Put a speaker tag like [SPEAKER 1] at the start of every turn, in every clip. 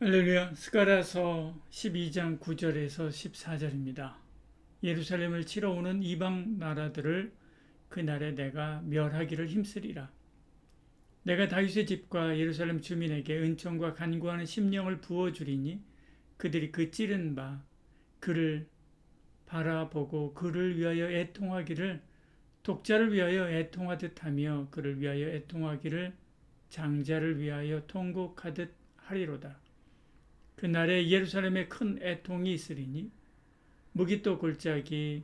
[SPEAKER 1] 할렐루야. 스가랴서 12장 9절에서 14절입니다. 예루살렘을 치러 오는 이방 나라들을 그날에 내가 멸하기를 힘쓰리라. 내가 다윗의 집과 예루살렘 주민에게 은총과 간구하는 심령을 부어주리니 그들이 그 찌른 바 그를 바라보고 그를 위하여 애통하기를, 독자를 위하여 애통하듯 하며 그를 위하여 애통하기를 장자를 위하여 통곡하듯 하리로다. 그날에 예루살렘에 큰 애통이 있으리니 무기또 골짜기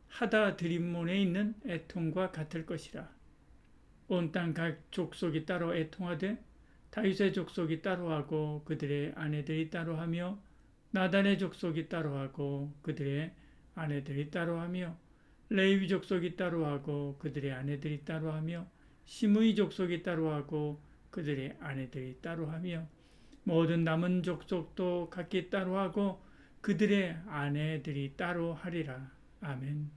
[SPEAKER 1] 하다 드림몬에 있는 애통과 같을 것이라. 온 땅 각 족속이 따로 애통하되 다윗의 족속이 따로 하고 그들의 아내들이 따로 하며 나단의 족속이 따로 하고 그들의 아내들이 따로 하며 레위 족속이 따로 하고 그들의 아내들이 따로 하며 시므이 족속이 따로 하고 그들의 아내들이 따로 하며 모든 남은 족속도 각기 따로 하고 그들의 아내들이 따로 하리라. 아멘.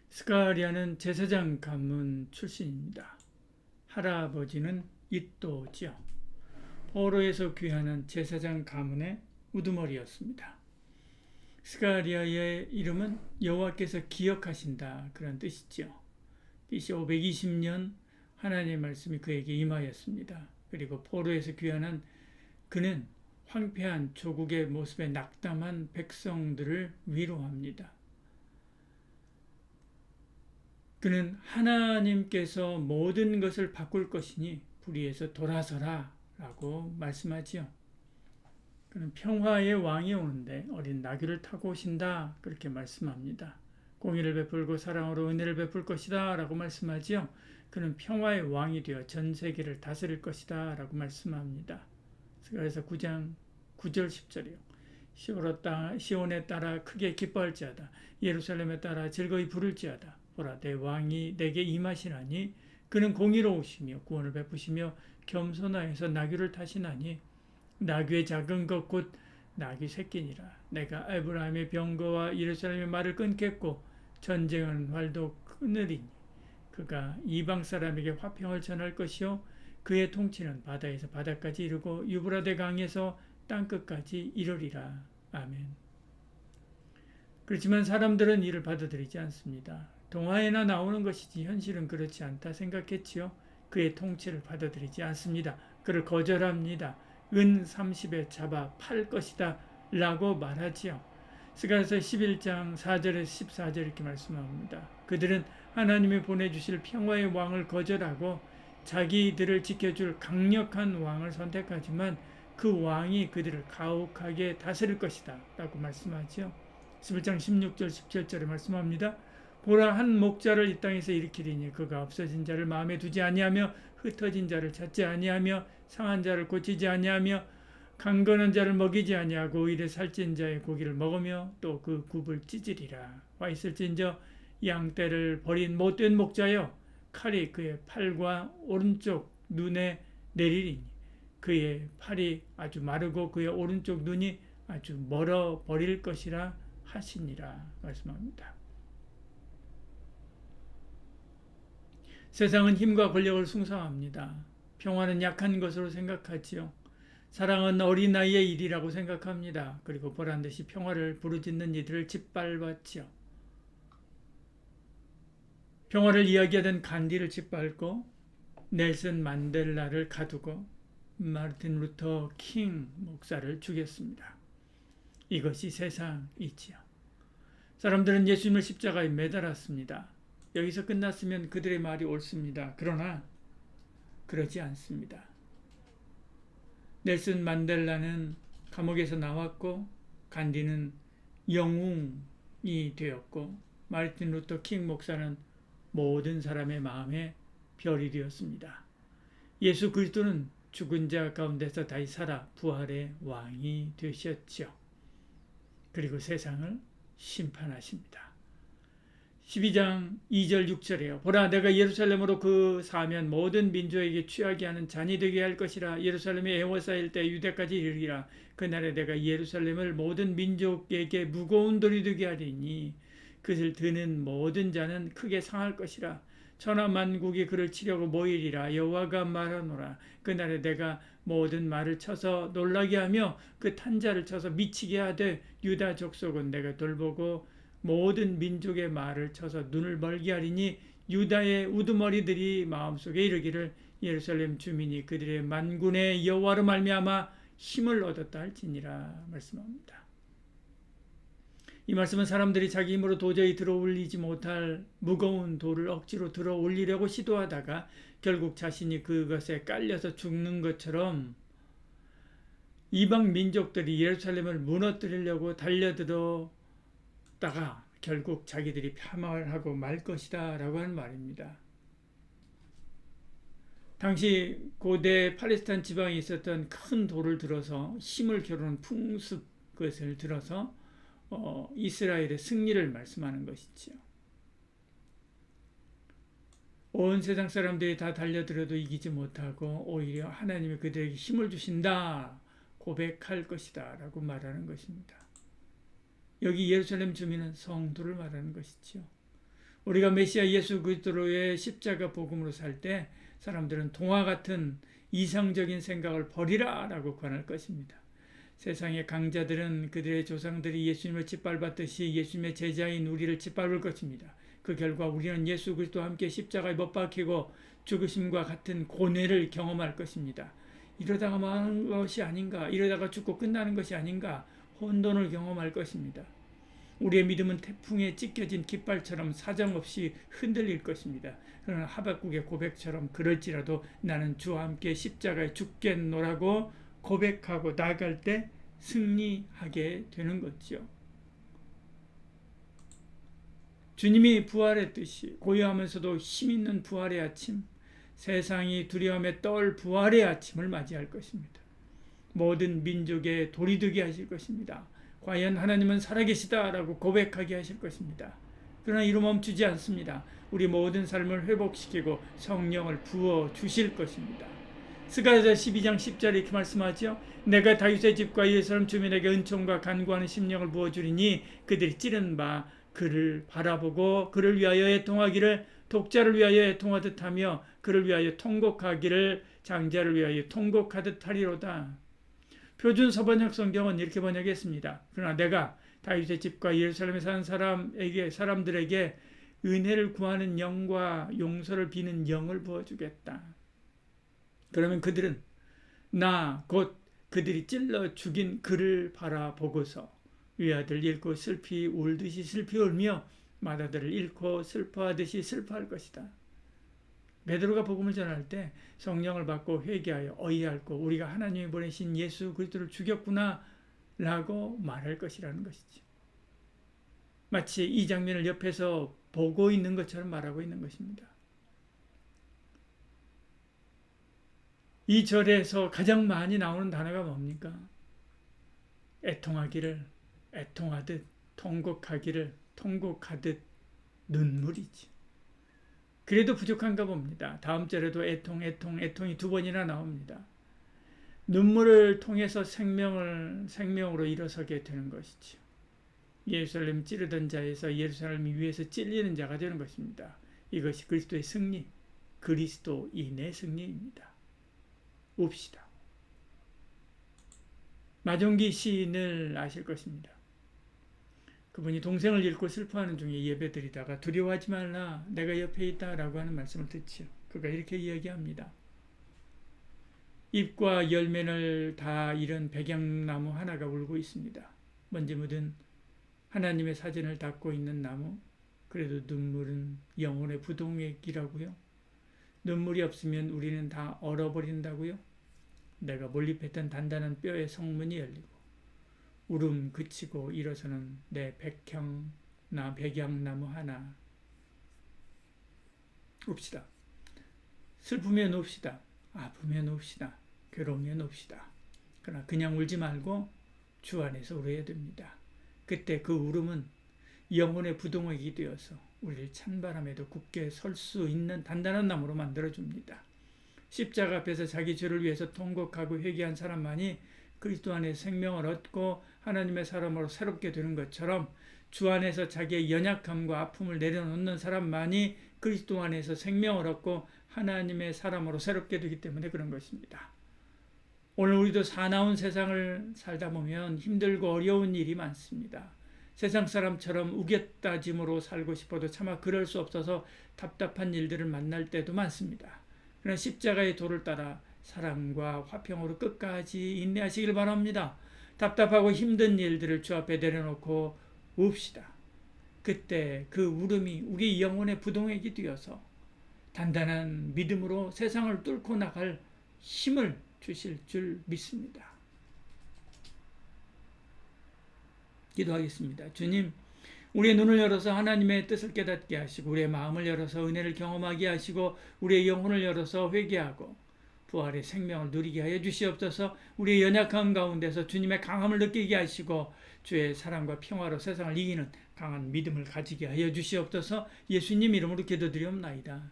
[SPEAKER 1] 스가랴는 제사장 가문 출신입니다. 할아버지는 잇도지요. 포로에서 귀환한 제사장 가문의 우두머리였습니다. 스가랴의 이름은 여호와께서 기억하신다, 그런 뜻이죠. BC 520년 하나님의 말씀이 그에게 임하였습니다. 그리고 포로에서 귀환한 그는 황폐한 조국의 모습에 낙담한 백성들을 위로합니다. 그는 하나님께서 모든 것을 바꿀 것이니 불의에서 돌아서라 라고 말씀하지요. 그는 평화의 왕이 오는데 어린 나귀를 타고 오신다, 그렇게 말씀합니다. 공의를 베풀고 사랑으로 은혜를 베풀 것이다 라고 말씀하지요. 그는 평화의 왕이 되어 전 세계를 다스릴 것이다 라고 말씀합니다. 그래서 9장 9절 10절이요. 시온에 따라 크게 기뻐할지어다. 예루살렘에 따라 즐거이 부를지어다. 보라, 내 왕이 내게 임하시나니 그는 공의로우시며 구원을 베푸시며 겸손하여서 나귀를 타시나니 나귀의 작은 것 곧 나귀 새끼니라. 내가 에브라임의 병거와 예루살렘의 말을 끊겠고 전쟁은 활도 끊으리니 그가 이방 사람에게 화평을 전할 것이요 그의 통치는 바다에서 바다까지 이르고 유브라데 강에서 땅끝까지 이르리라. 아멘. 그렇지만 사람들은 이를 받아들이지 않습니다. 동화에나 나오는 것이지 현실은 그렇지 않다 생각했지요. 그의 통치를 받아들이지 않습니다. 그를 거절합니다. 은 30에 잡아 팔 것이다 라고 말하지요. 스가랴서 11장 4절에서 14절 이렇게 말씀합니다. 그들은 하나님이 보내주실 평화의 왕을 거절하고 자기들을 지켜줄 강력한 왕을 선택하지만 그 왕이 그들을 가혹하게 다스릴 것이다 라고 말씀하죠. 11장 16절 17절에 말씀합니다. 보라, 한 목자를 이 땅에서 일으키리니 그가 없어진 자를 마음에 두지 아니하며 흩어진 자를 찾지 아니하며 상한 자를 고치지 아니하며 강건한 자를 먹이지 아니하고 오히려 살찐 자의 고기를 먹으며 또 그 굽을 찢으리라. 와 있을진저 양떼를 버린 못된 목자여, 칼이 그의 팔과 오른쪽 눈에 내리리니 그의 팔이 아주 마르고 그의 오른쪽 눈이 아주 멀어 버릴 것이라 하시니라 말씀합니다. 세상은 힘과 권력을 숭상합니다. 평화는 약한 것으로 생각하지요. 사랑은 어린아이의 일이라고 생각합니다. 그리고 보란듯이 평화를 부르짖는 이들을 짓밟았지요. 평화를 이야기하던 간디를 짓밟고 넬슨 만델라를 가두고 마르틴 루터 킹 목사를 죽였습니다. 이것이 세상이지요. 사람들은 예수님을 십자가에 매달았습니다. 여기서 끝났으면 그들의 말이 옳습니다. 그러나 그러지 않습니다. 넬슨 만델라는 감옥에서 나왔고 간디는 영웅이 되었고 마르틴 루터 킹 목사는 모든 사람의 마음에 별이 되었습니다. 예수 그리스도는 죽은 자 가운데서 다시 살아 부활의 왕이 되셨죠. 그리고 세상을 심판하십니다. 12장 2절 6절이에요. 보라, 내가 예루살렘으로 그 사면 모든 민족에게 취하게 하는 잔이 되게 할 것이라. 예루살렘이 에워싸일 때 유대까지 이르리라. 그날에 내가 예루살렘을 모든 민족에게 무거운 돌이 되게 하리니 그것을 드는 모든 자는 크게 상할 것이라. 천하 만국이 그를 치려고 모이리라. 여호와가 말하노라. 그날에 내가 모든 말을 쳐서 놀라게 하며 그 탄자를 쳐서 미치게 하되 유다 족속은 내가 돌보고 모든 민족의 말을 쳐서 눈을 멀게 하리니 유다의 우두머리들이 마음속에 이르기를 예루살렘 주민이 그들의 만군의 여호와로 말미암아 힘을 얻었다 할지니라 말씀합니다. 이 말씀은 사람들이 자기 힘으로 도저히 들어 올리지 못할 무거운 돌을 억지로 들어 올리려고 시도하다가 결국 자신이 그것에 깔려서 죽는 것처럼 이방 민족들이 예루살렘을 무너뜨리려고 달려들었다가 결국 자기들이 패망하고 말 것이다 라고 하는 말입니다. 당시 고대 팔레스타인 지방에 있었던 큰 돌을 들어서 힘을 겨루는 풍습 것을 들어서 이스라엘의 승리를 말씀하는 것이지요. 온 세상 사람들이 다 달려들어도 이기지 못하고 오히려 하나님이 그들에게 힘을 주신다 고백할 것이다 라고 말하는 것입니다. 여기 예루살렘 주민은 성도를 말하는 것이지요. 우리가 메시아 예수 그리스도의 십자가 복음으로 살 때 사람들은 동화 같은 이상적인 생각을 버리라 라고 권할 것입니다. 세상의 강자들은 그들의 조상들이 예수님을 짓밟았듯이 예수님의 제자인 우리를 짓밟을 것입니다. 그 결과 우리는 예수 그리스도와 함께 십자가에 못 박히고 죽으심과 같은 고뇌를 경험할 것입니다. 이러다가 망하는 것이 아닌가, 이러다가 죽고 끝나는 것이 아닌가, 혼돈을 경험할 것입니다. 우리의 믿음은 태풍에 찢겨진 깃발처럼 사정없이 흔들릴 것입니다. 그러나 하박국의 고백처럼 그럴지라도 나는 주와 함께 십자가에 죽겠노라고 고백하고 나아갈 때 승리하게 되는 거죠. 주님이 부활했듯이 고요하면서도 힘있는 부활의 아침, 세상이 두려움에 떨 부활의 아침을 맞이할 것입니다. 모든 민족의 돌이 되게 하실 것입니다. 과연 하나님은 살아계시다라고 고백하게 하실 것입니다. 그러나 이로 멈추지 않습니다. 우리 모든 삶을 회복시키고 성령을 부어 주실 것입니다. 스가랴 12장 10절에 이렇게 말씀하죠. 내가 다윗의 집과 예루살렘 주민에게 은총과 간구하는 심령을 부어주리니 그들이 찌른 바 그를 바라보고 그를 위하여 애통하기를 독자를 위하여 애통하듯 하며 그를 위하여 통곡하기를 장자를 위하여 통곡하듯 하리로다. 표준 서번역 성경은 이렇게 번역했습니다. 그러나 내가 다윗의 집과 예루살렘에 사는 사람들에게 은혜를 구하는 영과 용서를 비는 영을 부어주겠다. 그러면 그들은 나 곧 그들이 찔러 죽인 그를 바라보고서 위아들 잃고 슬피 울듯이 슬피 울며 맏아들을 잃고 슬퍼하듯이 슬퍼할 것이다. 베드로가 복음을 전할 때 성령을 받고 회개하여 어이할고 우리가 하나님이 보내신 예수 그리스도를 죽였구나 라고 말할 것이라는 것이죠. 마치 이 장면을 옆에서 보고 있는 것처럼 말하고 있는 것입니다. 이 절에서 가장 많이 나오는 단어가 뭡니까? 애통하기를 애통하듯, 통곡하기를 통곡하듯, 눈물이지. 그래도 부족한가 봅니다. 다음 절에도 애통이 두 번이나 나옵니다. 눈물을 통해서 생명으로 일어서게 되는 것이죠. 예루살렘 찌르던 자에서 예루살렘 위에서 찔리는 자가 되는 것입니다. 이것이 그리스도의 승리, 그리스도인의 승리입니다. 웁시다. 마종기 시인을 아실 것입니다. 그분이 동생을 잃고 슬퍼하는 중에 예배드리다가 두려워하지 말라 내가 옆에 있다 라고 하는 말씀을 듣지요. 그가 이렇게 이야기합니다. 잎과 열매를 다 잃은 백향나무 하나가 울고 있습니다. 먼지 묻은 하나님의 사진을 닦고 있는 나무, 그래도 눈물은 영혼의 부동액이라고요. 눈물이 없으면 우리는 다 얼어버린다고요. 내가 몰입했던 단단한 뼈의 성문이 열리고 울음 그치고 일어서는 내 백향나무 하나. 웁시다. 슬프면 웁시다. 아프면 웁시다. 괴로우면 웁시다. 그러나 그냥 울지 말고 주 안에서 울어야 됩니다. 그때 그 울음은 영혼의 부동액이 되어서 우리를 찬바람에도 굳게 설 수 있는 단단한 나무로 만들어줍니다. 십자가 앞에서 자기 죄를 위해서 통곡하고 회개한 사람만이 그리스도 안에 생명을 얻고 하나님의 사람으로 새롭게 되는 것처럼 주 안에서 자기의 연약함과 아픔을 내려놓는 사람만이 그리스도 안에서 생명을 얻고 하나님의 사람으로 새롭게 되기 때문에 그런 것입니다. 오늘 우리도 사나운 세상을 살다 보면 힘들고 어려운 일이 많습니다. 세상 사람처럼 우겨따짐으로 살고 싶어도 차마 그럴 수 없어서 답답한 일들을 만날 때도 많습니다. 그러나 십자가의 도를 따라 사랑과 화평으로 끝까지 인내하시길 바랍니다. 답답하고 힘든 일들을 주 앞에 내려놓고 웁시다. 그때 그 울음이 우리 영혼의 부동액이 되어서 단단한 믿음으로 세상을 뚫고 나갈 힘을 주실 줄 믿습니다. 기도하겠습니다. 주님, 우리의 눈을 열어서 하나님의 뜻을 깨닫게 하시고 우리의 마음을 열어서 은혜를 경험하게 하시고 우리의 영혼을 열어서 회개하고 부활의 생명을 누리게 하여 주시옵소서. 우리의 연약함 가운데서 주님의 강함을 느끼게 하시고 주의 사랑과 평화로 세상을 이기는 강한 믿음을 가지게 하여 주시옵소서. 예수님 이름으로 기도드리옵나이다.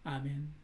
[SPEAKER 1] 아멘.